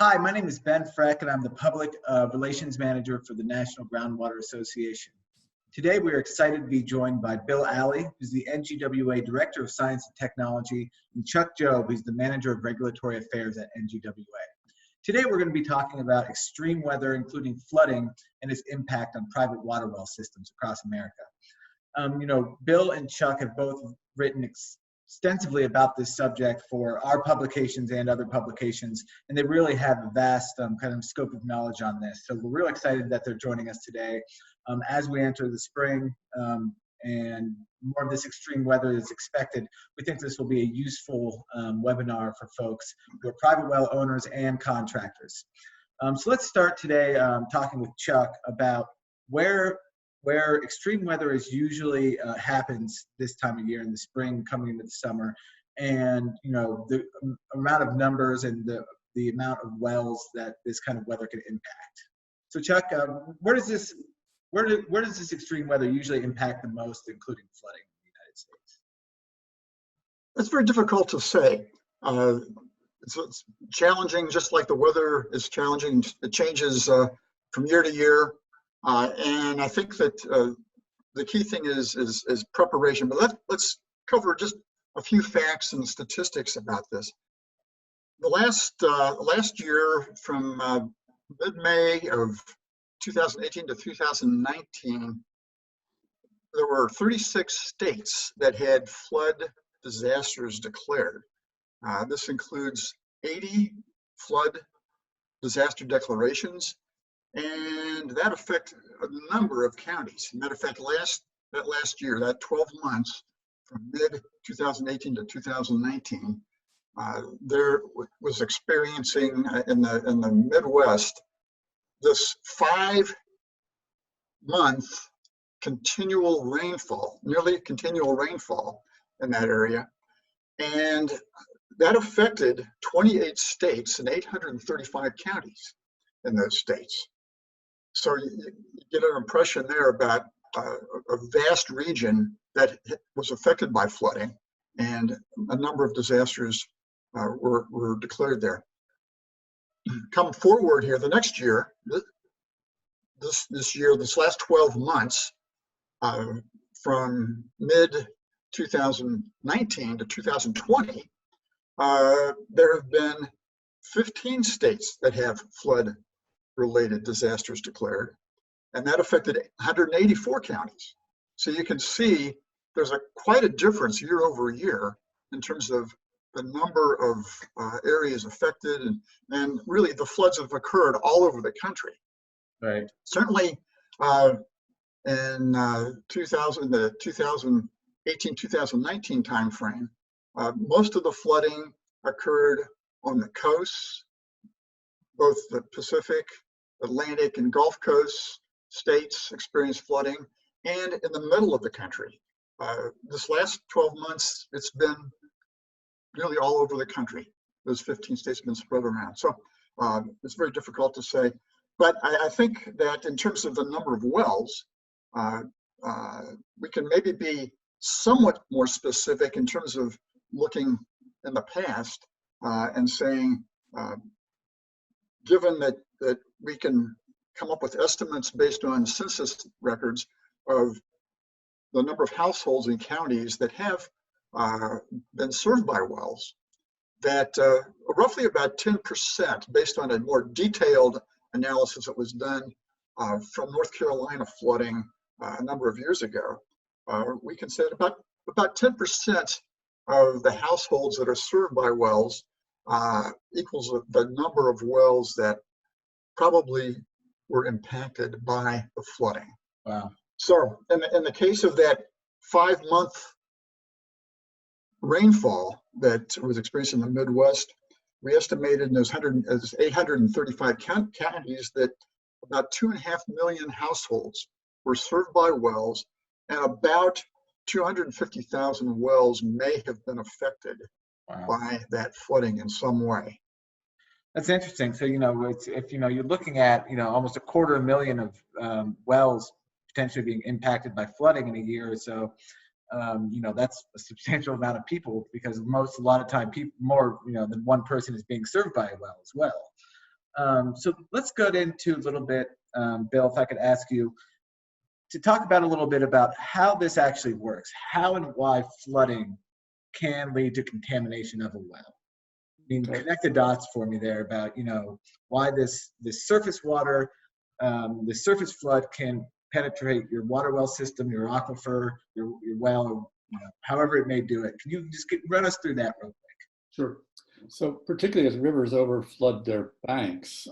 Hi, my name is Ben Freck, and I'm the Public Relations Manager for the National Groundwater Association. Today, we are excited to be joined by Bill Alley, who's the NGWA Director of Science and Technology, and Chuck Jobe, who's the Manager of Regulatory Affairs at NGWA. Today, we're going to be talking about extreme weather, including flooding, and its impact on private water well systems across America. Bill and Chuck have both written extensively about this subject for our publications and other publications, and they really have a vast kind of scope of knowledge on this. So we're really excited that they're joining us today as we enter the spring and more of this extreme weather is expected. We think this will be a useful webinar for folks who are private well owners and contractors. So let's start today talking with Chuck about where extreme weather is usually happens this time of year in the spring, coming into the summer, and the amount of numbers and the amount of wells that this kind of weather can impact. So Chuck, where does this extreme weather usually impact the most, including flooding in the United States? It's very difficult to say. It's challenging, just like the weather is challenging. It changes from year to year. And I think that the key thing is preparation. But let's cover just a few facts and statistics about this. The last year, from mid-May of 2018 to 2019, there were 36 states that had flood disasters declared. This includes 80 flood disaster declarations, and that affects a number of counties. Matter of fact, that last year, that 12 months from mid-2018 to 2019, there was experiencing in the Midwest this 5-month continual rainfall, nearly continual rainfall in that area, and that affected 28 states and 835 counties in those states. So you get an impression there about a vast region that was affected by flooding, and a number of disasters were declared there. Come forward here, the next year, this last 12 months, from mid-2019 to 2020, there have been 15 states that have flood-related disasters declared, and that affected 184 counties. So you can see there's quite a difference year over year in terms of the number of areas affected, and really the floods have occurred all over the country. Right. Certainly in the 2018-2019 timeframe, most of the flooding occurred on the coasts, both the Pacific, Atlantic, and Gulf Coast states experienced flooding, and in the middle of the country. This last 12 months, it's been nearly all over the country. Those 15 states have been spread around. So it's very difficult to say. But I think that in terms of the number of wells, we can maybe be somewhat more specific in terms of looking in the past and saying, given that we can come up with estimates based on census records of the number of households in counties that have been served by wells, that roughly about 10%, based on a more detailed analysis that was done from North Carolina flooding a number of years ago, we can say that about 10% of the households that are served by wells equals the number of wells that probably were impacted by the flooding. Wow. So in the case of that 5-month rainfall that was experienced in the Midwest, we estimated in those 835 counties that about 2.5 million households were served by wells, and about 250,000 wells may have been affected by that flooding in some way. That's interesting. So, if you're looking at, almost 250,000 of wells potentially being impacted by flooding in a year or so, that's a substantial amount of people, because a lot of time more than one person is being served by a well as well. So let's go into a little bit, Bill, if I could ask you to talk about a little bit about how this actually works, how and why flooding can lead to contamination of a well. I mean, connect the dots for me there about, why this surface water, the surface flood can penetrate your water well system, your aquifer, your well, however it may do it. Can you just run us through that real quick? Sure. So particularly as rivers overflood their banks,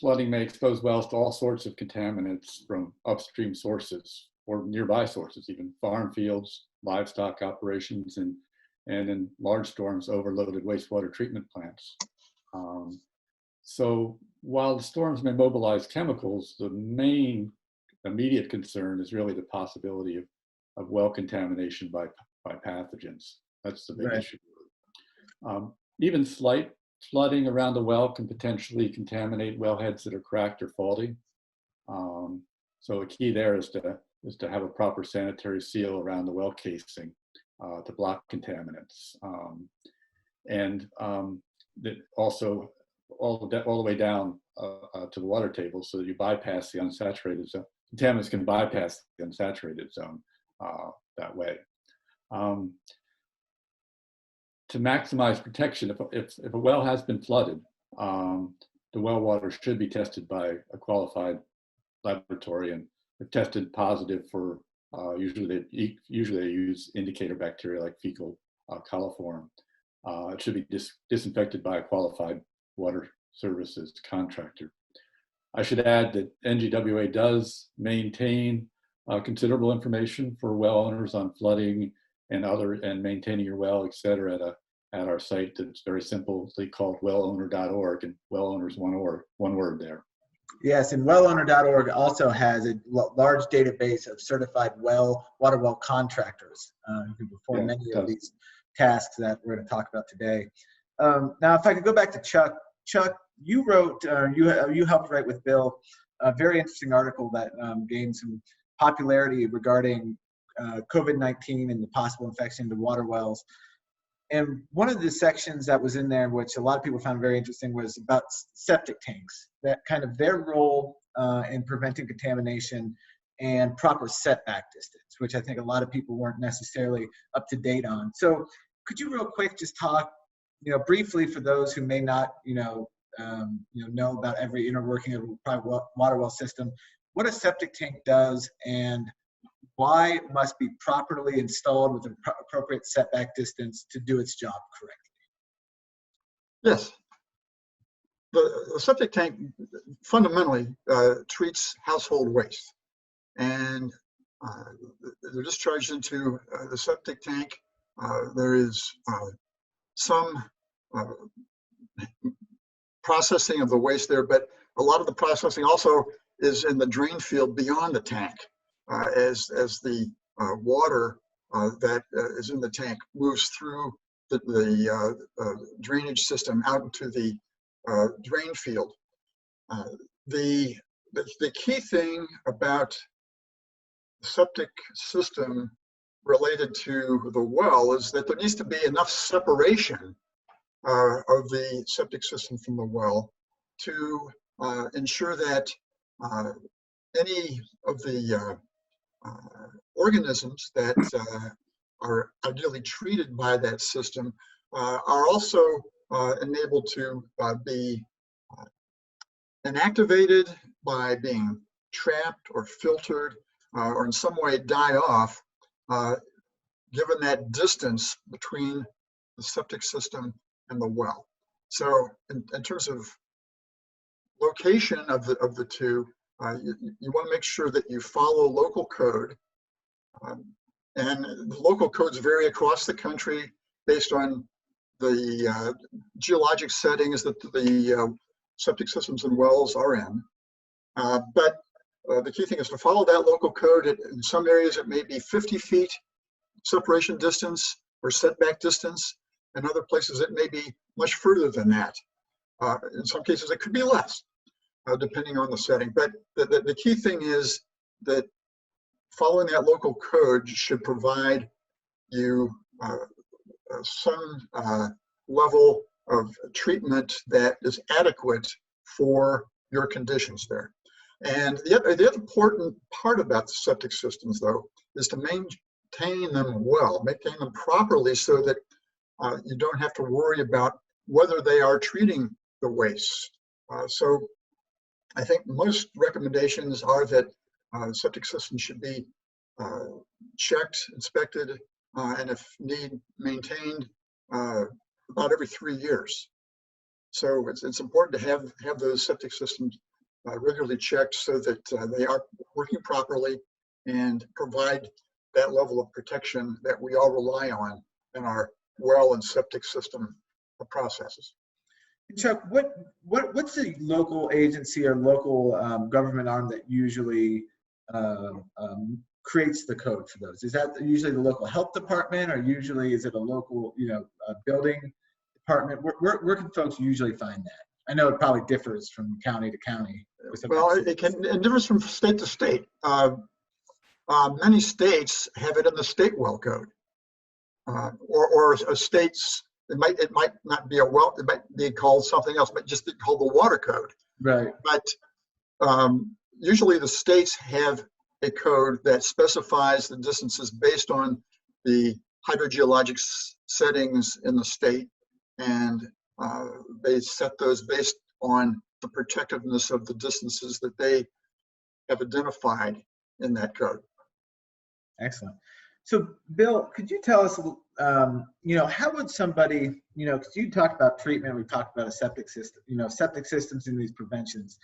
flooding may expose wells to all sorts of contaminants from upstream sources or nearby sources, even farm fields, livestock operations, and in large storms, overloaded wastewater treatment plants. So while the storms may mobilize chemicals, the main immediate concern is really the possibility of well contamination by pathogens. That's the big issue. Even slight flooding around the well can potentially contaminate wellheads that are cracked or faulty. So the key there is to have a proper sanitary seal around the well casing to block contaminants, and that also all the way down to the water table, so that you bypass the unsaturated zone. Contaminants can bypass the unsaturated zone that way. To maximize protection, if a well has been flooded, the well water should be tested by a qualified laboratory, and if tested positive for usually they use indicator bacteria like fecal coliform. It should be disinfected by a qualified water services contractor. I should add that NGWA does maintain considerable information for well owners on flooding and maintaining your well, et cetera, at our site that's very simply called wellowner.org, and well owners one word there. Yes, and wellowner.org also has a large database of certified water well contractors who can perform many of these tasks that we're going to talk about today. Now, if I could go back to Chuck. Chuck, you wrote, you helped write with Bill a very interesting article that gained some popularity regarding COVID-19 and the possible infection to water wells. And one of the sections that was in there, which a lot of people found very interesting, was about septic tanks, that kind of their role in preventing contamination and proper setback distance, which I think a lot of people weren't necessarily up to date on. So could you real quick just talk, briefly for those who may not, know about every inner working of a private water well system, what a septic tank does and why it must be properly installed with an appropriate setback distance to do its job correctly? Yes. The septic tank fundamentally treats household waste, and they're discharged into the septic tank. There is some processing of the waste there, but a lot of the processing also is in the drain field beyond the tank. As the water that is in the tank moves through the drainage system out into the drain field. The key thing about the septic system related to the well is that there needs to be enough separation of the septic system from the well to ensure that any of the organisms that are ideally treated by that system are also enabled to be inactivated by being trapped or filtered or in some way die off, given that distance between the septic system and the well. So in terms of location of the two, you want to make sure that you follow local code, and the local codes vary across the country based on the geologic settings that the septic systems and wells are in. But the key thing is to follow that local code. In some areas, it may be 50 feet separation distance or setback distance. In other places, it may be much further than that. In some cases, it could be less, depending on the setting. But the key thing is that following that local code should provide you some level of treatment that is adequate for your conditions there. And the other important part about the septic systems, though, is to maintain them well, maintain them properly so that you don't have to worry about whether they are treating the waste. So I think most recommendations are that septic systems should be checked, inspected, and if need, maintained about every 3 years. So it's important to have those septic systems regularly checked so that they are working properly and provide that level of protection that we all rely on in our well and septic system processes. Chuck, what's the local agency or local government arm that usually creates the code for those? Is that usually the local health department, or usually is it a local, building department? Where can folks usually find that? I know it probably differs from county to county. Well, it differs from state to state. Many states have it in the state well code, or a state's. It might not be a well. It might be called something else, but just be called the water code. Right. But usually the states have a code that specifies the distances based on the hydrogeologic settings in the state, and they set those based on the protectiveness of the distances that they have identified in that code. Excellent. So, Bill, could you tell us, how would somebody, because you talked about treatment, we talked about a septic system, septic systems and these preventions.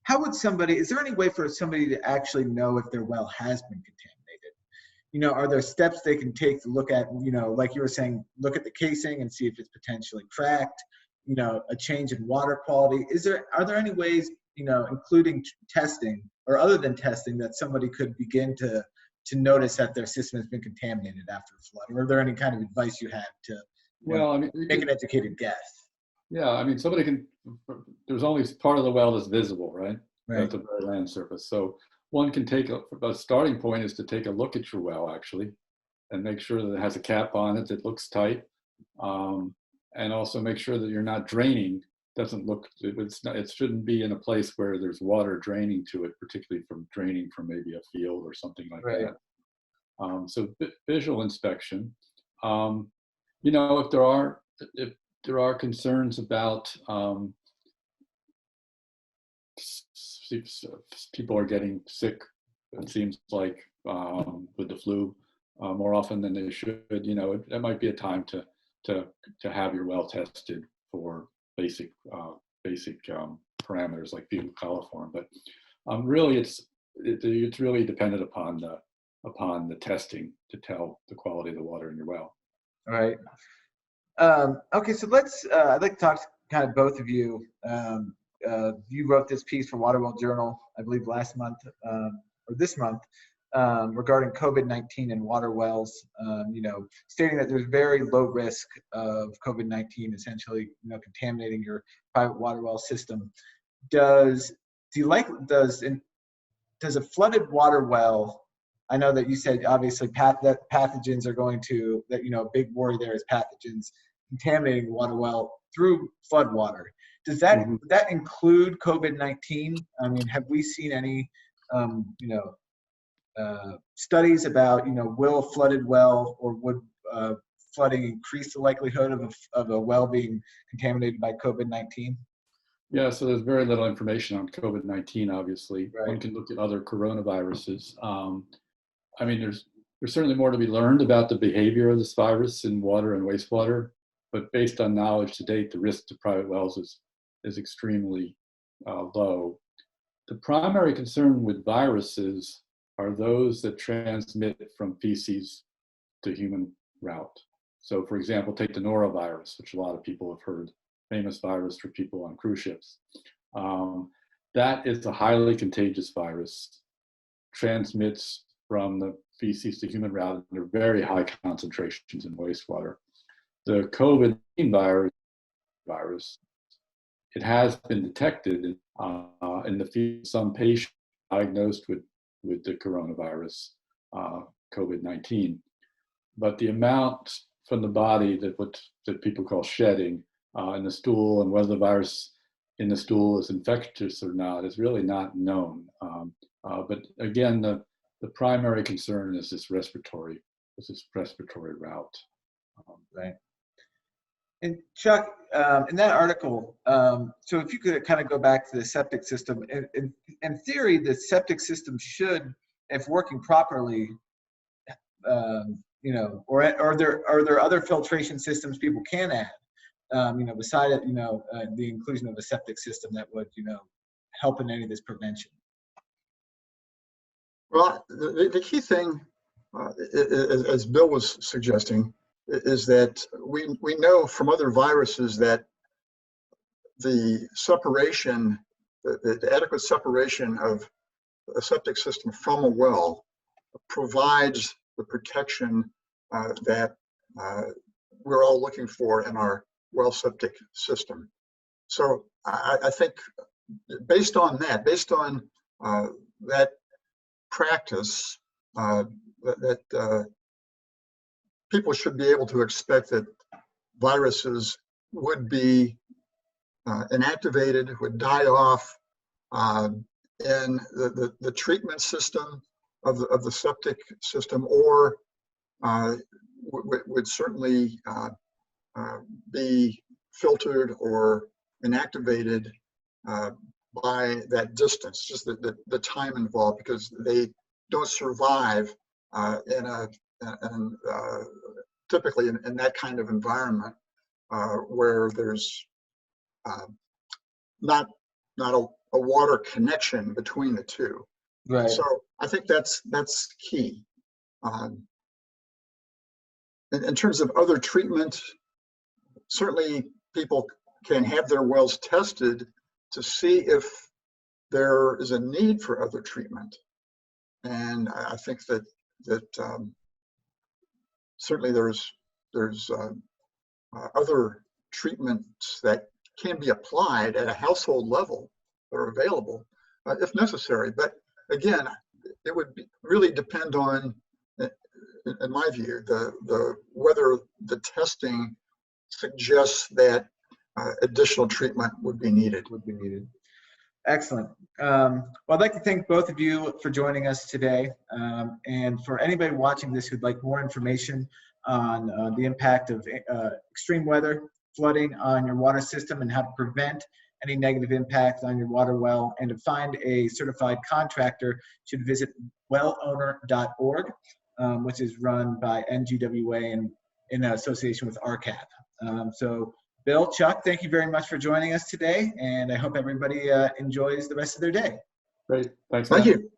How would somebody, is there any way for somebody to actually know if their well has been contaminated? Are there steps they can take to look at, like you were saying, look at the casing and see if it's potentially cracked, a change in water quality? Are there any ways, including testing or other than testing, that somebody could begin to notice that their system has been contaminated after a flood? Or are there any kind of advice you have to make an educated guess? Yeah, somebody can, there's only part of the well that's visible, right? Right. At the very land surface. So one can take a starting point is to take a look at your well, actually, and make sure that it has a cap on it that looks tight. And also make sure that you're not draining. It shouldn't be in a place where there's water draining to it, particularly from draining from maybe a field or something like right. that. So visual inspection. If there are concerns about people are getting sick, it seems like with the flu more often than they should, it might be a time to have your well tested for basic parameters like fecal coliform, but really it's really dependent upon the testing to tell the quality of the water in your well. All right. Okay, so I'd like to talk to kind of both of you. You wrote this piece for Waterwell Journal, I believe last month or this month, regarding COVID-19 and water wells, stating that there's very low risk of COVID-19 essentially, contaminating your private water well system. Does a flooded water well, I know that you said obviously that pathogens are going to, a big worry there is pathogens contaminating the water well through flood water. Does that, would that include COVID-19? Have we seen any, studies about, will a flooded well or would flooding increase the likelihood of a well being contaminated by COVID-19? Yeah, so there's very little information on COVID-19, obviously. Right. One can look at other coronaviruses. There's certainly more to be learned about the behavior of this virus in water and wastewater, but based on knowledge to date, the risk to private wells is extremely low. The primary concern with viruses are those that transmit from feces to human route. So for example, take the norovirus, which a lot of people have heard, famous virus for people on cruise ships. That is a highly contagious virus, transmits from the feces to human route under very high concentrations in wastewater. The COVID-19 virus, it has been detected in the feces of some patients diagnosed with the coronavirus, COVID-19. But the amount from the body that people call shedding in the stool, and whether the virus in the stool is infectious or not is really not known. But again, the primary concern is this respiratory route. Right. And Chuck, in that article, so if you could kind of go back to the septic system, in theory, the septic system should, if working properly, or are there other filtration systems people can add, beside it, the inclusion of a septic system that would, help in any of this prevention? Well, the key thing, as Bill was suggesting, is that we know from other viruses that the separation, the adequate separation of a septic system from a well provides the protection that we're all looking for in our well septic system. So I think based on that practice, that people should be able to expect that viruses would be inactivated, would die off in the treatment system of the septic system, or would certainly be filtered or inactivated by that distance, just the time involved, because they don't survive typically in that kind of environment where there's not a water connection between the two. Right. So I think that's key. In terms of other treatment, certainly people can have their wells tested to see if there is a need for other treatment. And I think that certainly there's other treatments that can be applied at a household level that are available if necessary. But again, it would really depend on, in my view, whether the testing suggests that additional treatment would be needed. Excellent. Well, I'd like to thank both of you for joining us today. And for anybody watching this who'd like more information on the impact of extreme weather, flooding on your water system, and how to prevent any negative impact on your water well, and to find a certified contractor, should visit wellowner.org, which is run by NGWA and in association with RCAP. So Bill, Chuck, thank you very much for joining us today, and I hope everybody enjoys the rest of their day. Great. Thanks. Thank you.